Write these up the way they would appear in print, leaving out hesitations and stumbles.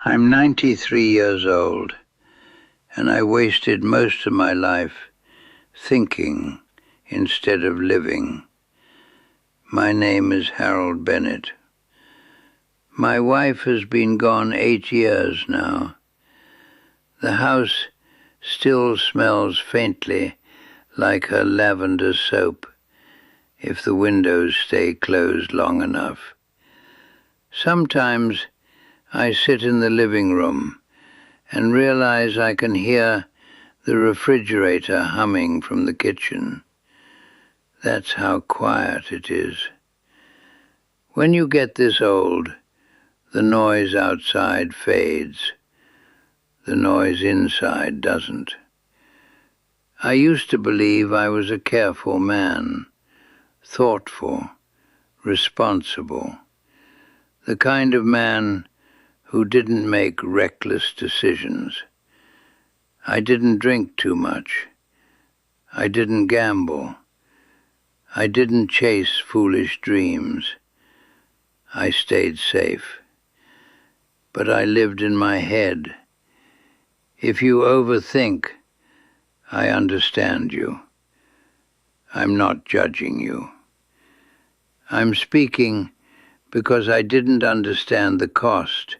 I'm 93 years old, and I wasted most of my life thinking instead of living. My name is Harold Bennett. My wife has been gone 8 years now. The house still smells faintly like her lavender soap if the windows stay closed long enough. Sometimes I sit in the living room and realize I can hear the refrigerator humming from the kitchen. That's how quiet it is. When you get this old, the noise outside fades. The noise inside doesn't. I used to believe I was a careful man, thoughtful, responsible, the kind of man who didn't make reckless decisions. I didn't drink too much. I didn't gamble. I didn't chase foolish dreams. I stayed safe. But I lived in my head. If you overthink, I understand you. I'm not judging you. I'm speaking because I didn't understand the cost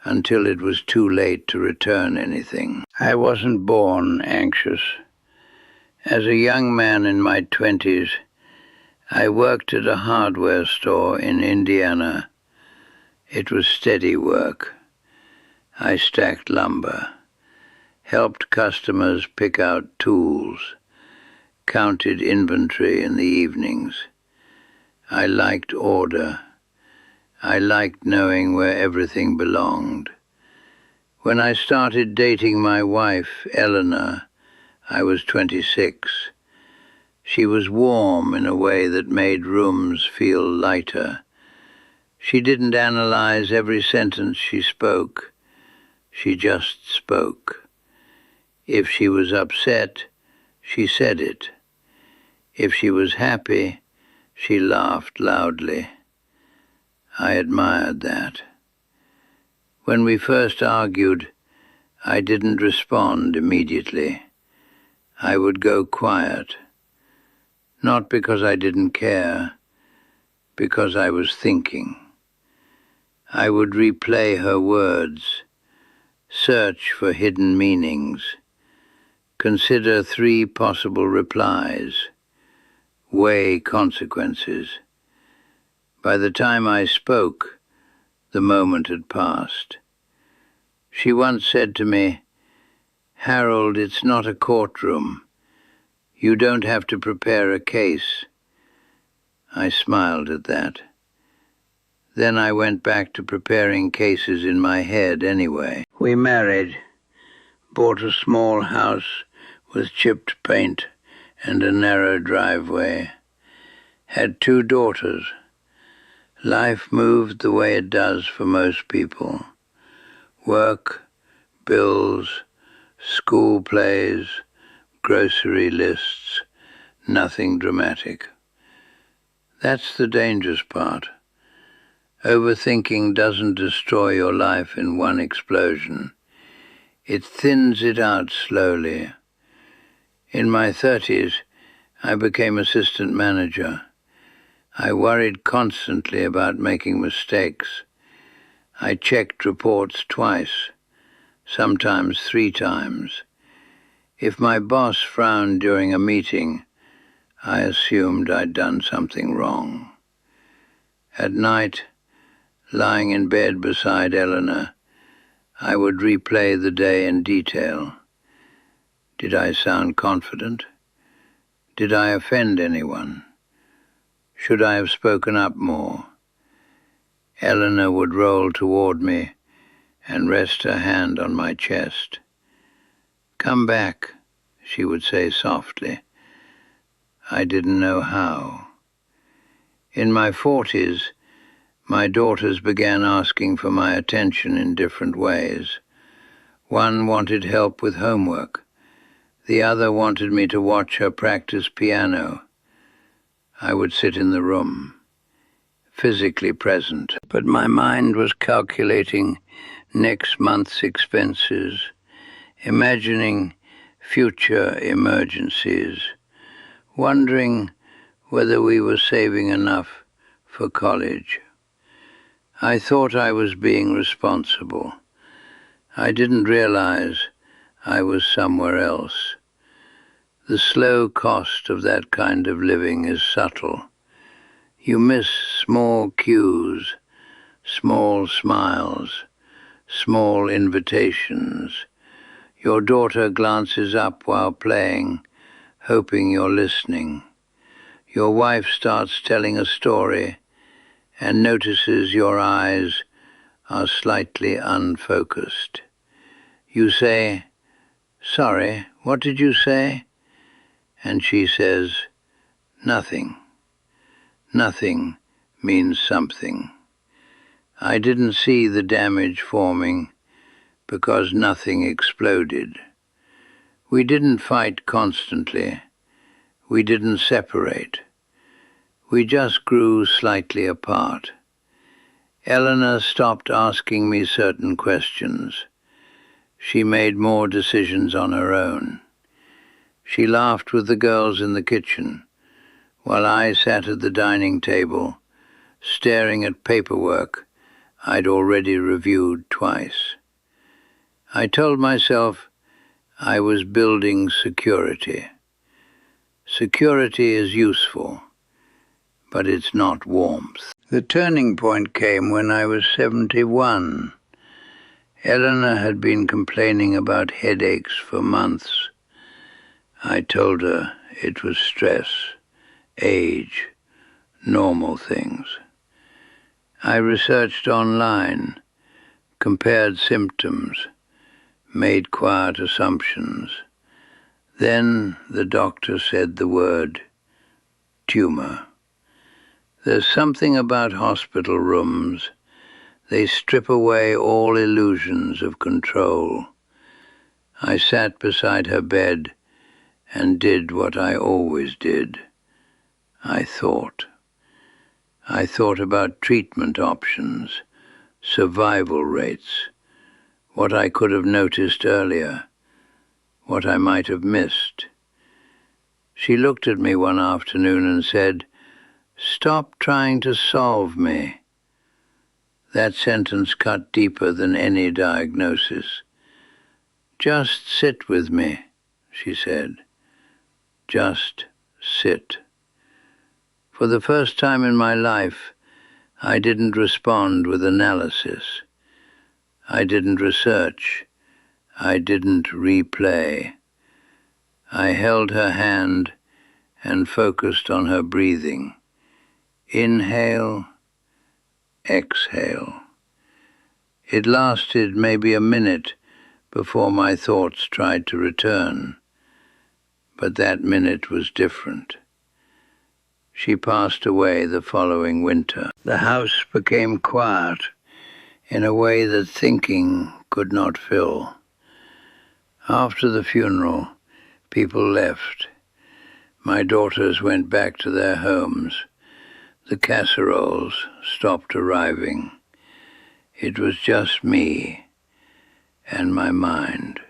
until it was too late to return anything. I wasn't born anxious. As a young man in my 20s, I worked at a hardware store in Indiana. It was steady work. I stacked lumber, helped customers pick out tools, counted inventory in the evenings. I liked order. I liked knowing where everything belonged. When I started dating my wife, Eleanor, I was 26. She was warm in a way that made rooms feel lighter. She didn't analyze every sentence she spoke. She just spoke. If she was upset, she said it. If she was happy, she laughed loudly. I admired that. When we first argued, I didn't respond immediately. I would go quiet. Not because I didn't care, because I was thinking. I would replay her words, search for hidden meanings, consider 3 possible replies, weigh consequences. By the time I spoke, the moment had passed. She once said to me, "Harold, it's not a courtroom. You don't have to prepare a case." I smiled at that. Then I went back to preparing cases in my head anyway. We married, bought a small house with chipped paint and a narrow driveway, had 2 daughters. Life moved the way it does for most people. Work, bills, school plays, grocery lists, nothing dramatic. That's the dangerous part. Overthinking doesn't destroy your life in one explosion. It thins it out slowly. In my 30s, I became assistant manager. I worried constantly about making mistakes. I checked reports twice, sometimes 3 times. If my boss frowned during a meeting, I assumed I'd done something wrong. At night, lying in bed beside Eleanor, I would replay the day in detail. Did I sound confident? Did I offend anyone? Should I have spoken up more? Eleanor would roll toward me and rest her hand on my chest. "Come back," she would say softly. I didn't know how. In my 40s, my daughters began asking for my attention in different ways. One wanted help with homework. The other wanted me to watch her practice piano. I would sit in the room, physically present, but my mind was calculating next month's expenses, imagining future emergencies, wondering whether we were saving enough for college. I thought I was being responsible. I didn't realize I was somewhere else. The slow cost of that kind of living is subtle. You miss small cues, small smiles, small invitations. Your daughter glances up while playing, hoping you're listening. Your wife starts telling a story and notices your eyes are slightly unfocused. You say, "Sorry, what did you say?" And she says, "Nothing." Nothing means something. I didn't see the damage forming because nothing exploded. We didn't fight constantly. We didn't separate. We just grew slightly apart. Eleanor stopped asking me certain questions. She made more decisions on her own. She laughed with the girls in the kitchen, while I sat at the dining table, staring at paperwork I'd already reviewed twice. I told myself I was building security. Security is useful, but it's not warmth. The turning point came when I was 71. Eleanor had been complaining about headaches for months. I told her it was stress, age, normal things. I researched online, compared symptoms, made quiet assumptions. Then the doctor said the word tumor. There's something about hospital rooms. They strip away all illusions of control. I sat beside her bed and did what I always did. I thought. I thought about treatment options, survival rates, what I could have noticed earlier, what I might have missed. She looked at me one afternoon and said, "Stop trying to solve me." That sentence cut deeper than any diagnosis. "Just sit with me," she said. Just sit. For the first time in my life, I didn't respond with analysis. I didn't research. I didn't replay. I held her hand and focused on her breathing. Inhale, exhale. It lasted maybe a minute before my thoughts tried to return. But that minute was different. She passed away the following winter. The house became quiet in a way that thinking could not fill. After the funeral, people left. My daughters went back to their homes. The casseroles stopped arriving. It was just me and my mind.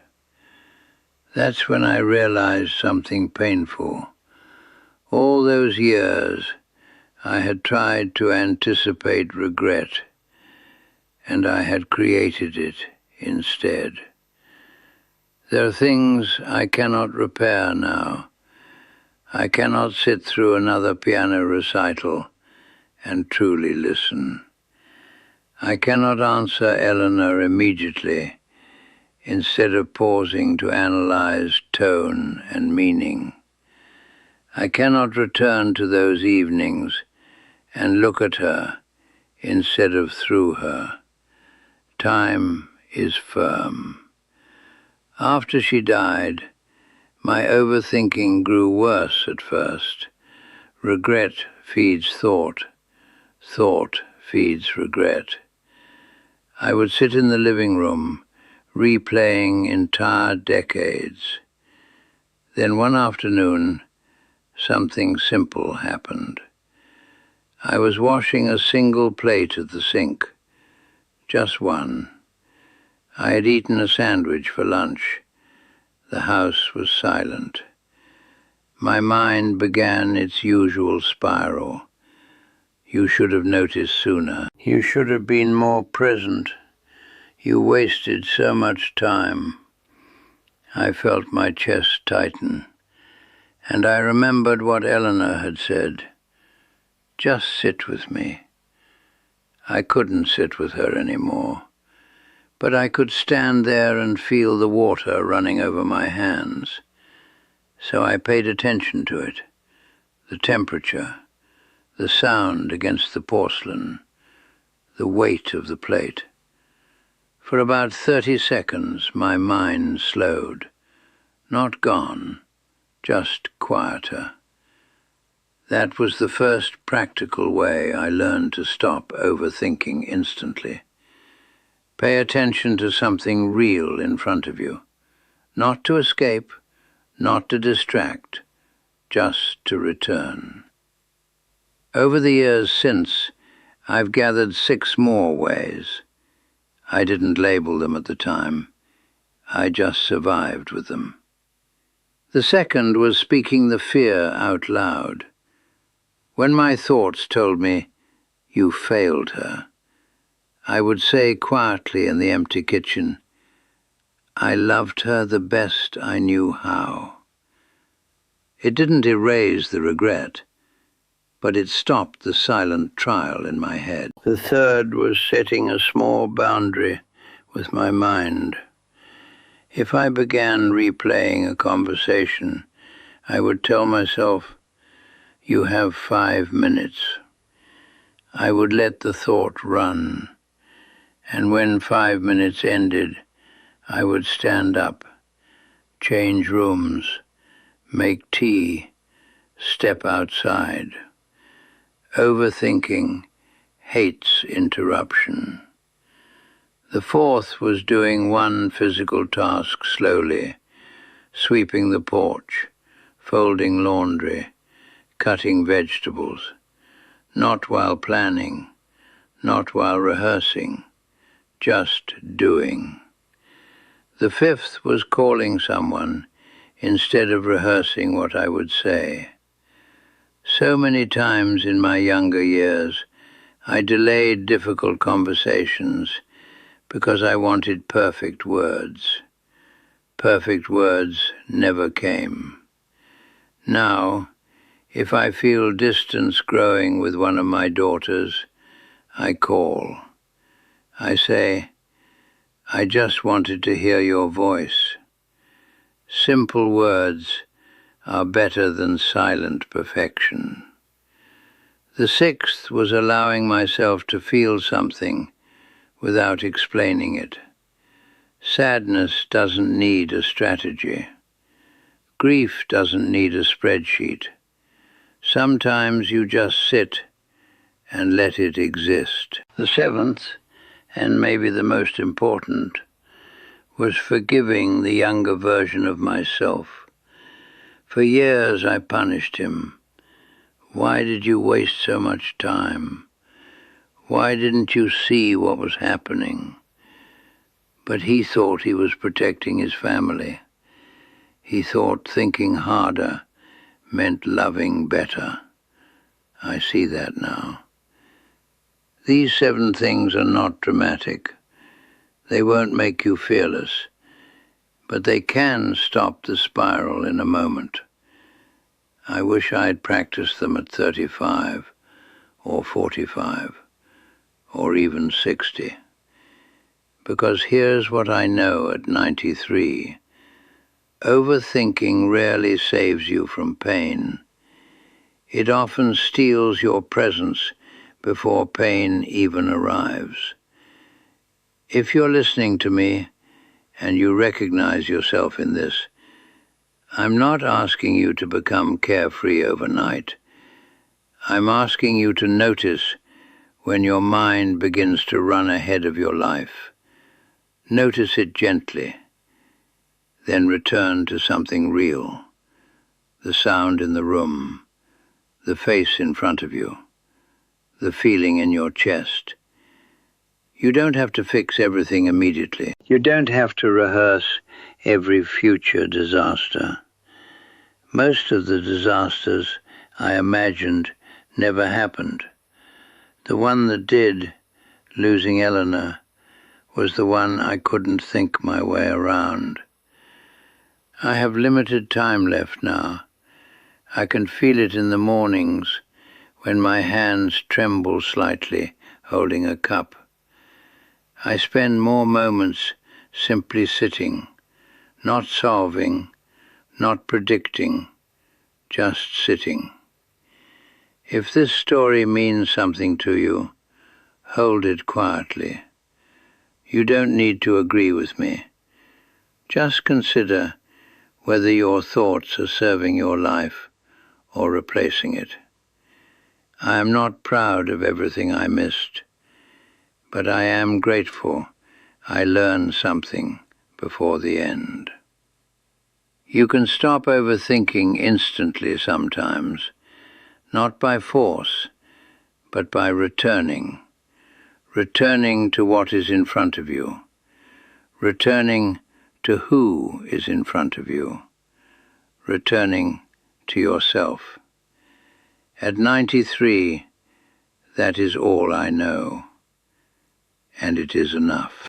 That's when I realized something painful. All those years, I had tried to anticipate regret, and I had created it instead. There are things I cannot repair now. I cannot sit through another piano recital and truly listen. I cannot answer Eleanor immediately, instead of pausing to analyze tone and meaning. I cannot return to those evenings and look at her instead of through her. Time is firm. After she died, my overthinking grew worse at first. Regret feeds thought. Thought feeds regret. I would sit in the living room, replaying entire decades. Then one afternoon, something simple happened. I was washing a single plate at the sink, just one. I had eaten a sandwich for lunch. The house was silent. My mind began its usual spiral. You should have noticed sooner. You should have been more present. You wasted so much time. I felt my chest tighten, and I remembered what Eleanor had said. Just sit with me. I couldn't sit with her anymore, but I could stand there and feel the water running over my hands. So I paid attention to it, the temperature, the sound against the porcelain, the weight of the plate. For about 30 seconds my mind slowed, not gone, just quieter. That was the first practical way I learned to stop overthinking instantly. Pay attention to something real in front of you, not to escape, not to distract, just to return. Over the years since, I've gathered 6 more ways. I didn't label them at the time. I just survived with them. The second was speaking the fear out loud. When my thoughts told me, "You failed her," I would say quietly in the empty kitchen, "I loved her the best I knew how." It didn't erase the regret, but it stopped the silent trial in my head. The third was setting a small boundary with my mind. If I began replaying a conversation, I would tell myself, "You have 5 minutes." I would let the thought run, and when 5 minutes ended, I would stand up, change rooms, make tea, step outside. Overthinking hates interruption. The fourth was doing one physical task slowly, sweeping the porch, folding laundry, cutting vegetables, not while planning, not while rehearsing, just doing. The fifth was calling someone instead of rehearsing what I would say. So many times in my younger years, I delayed difficult conversations because I wanted perfect words. Perfect words never came. Now, if I feel distance growing with one of my daughters, I call. I say, "I just wanted to hear your voice." Simple words are better than silent perfection. The sixth was allowing myself to feel something without explaining it. Sadness doesn't need a strategy. Grief doesn't need a spreadsheet. Sometimes you just sit and let it exist. The seventh, and maybe the most important, was forgiving the younger version of myself. For years I punished him. Why did you waste so much time? Why didn't you see what was happening? But he thought he was protecting his family. He thought thinking harder meant loving better. I see that now. These 7 things are not dramatic. They won't make you fearless, but they can stop the spiral in a moment. I wish I'd practiced them at 35 or 45 or even 60. Because here's what I know at 93. Overthinking rarely saves you from pain. It often steals your presence before pain even arrives. If you're listening to me and you recognize yourself in this, I'm not asking you to become carefree overnight. I'm asking you to notice when your mind begins to run ahead of your life. Notice it gently, then return to something real. The sound in the room, the face in front of you, the feeling in your chest. You don't have to fix everything immediately. You don't have to rehearse every future disaster. Most of the disasters I imagined never happened. The one that did, losing Eleanor, was the one I couldn't think my way around. I have limited time left now. I can feel it in the mornings when my hands tremble slightly holding a cup. I spend more moments simply sitting, not solving, not predicting, just sitting. If this story means something to you, hold it quietly. You don't need to agree with me. Just consider whether your thoughts are serving your life or replacing it. I am not proud of everything I missed, but I am grateful I learned something before the end. You can stop overthinking instantly sometimes, not by force, but by returning to what is in front of you, returning to who is in front of you, returning to yourself. At 93, that is all I know, and it is enough.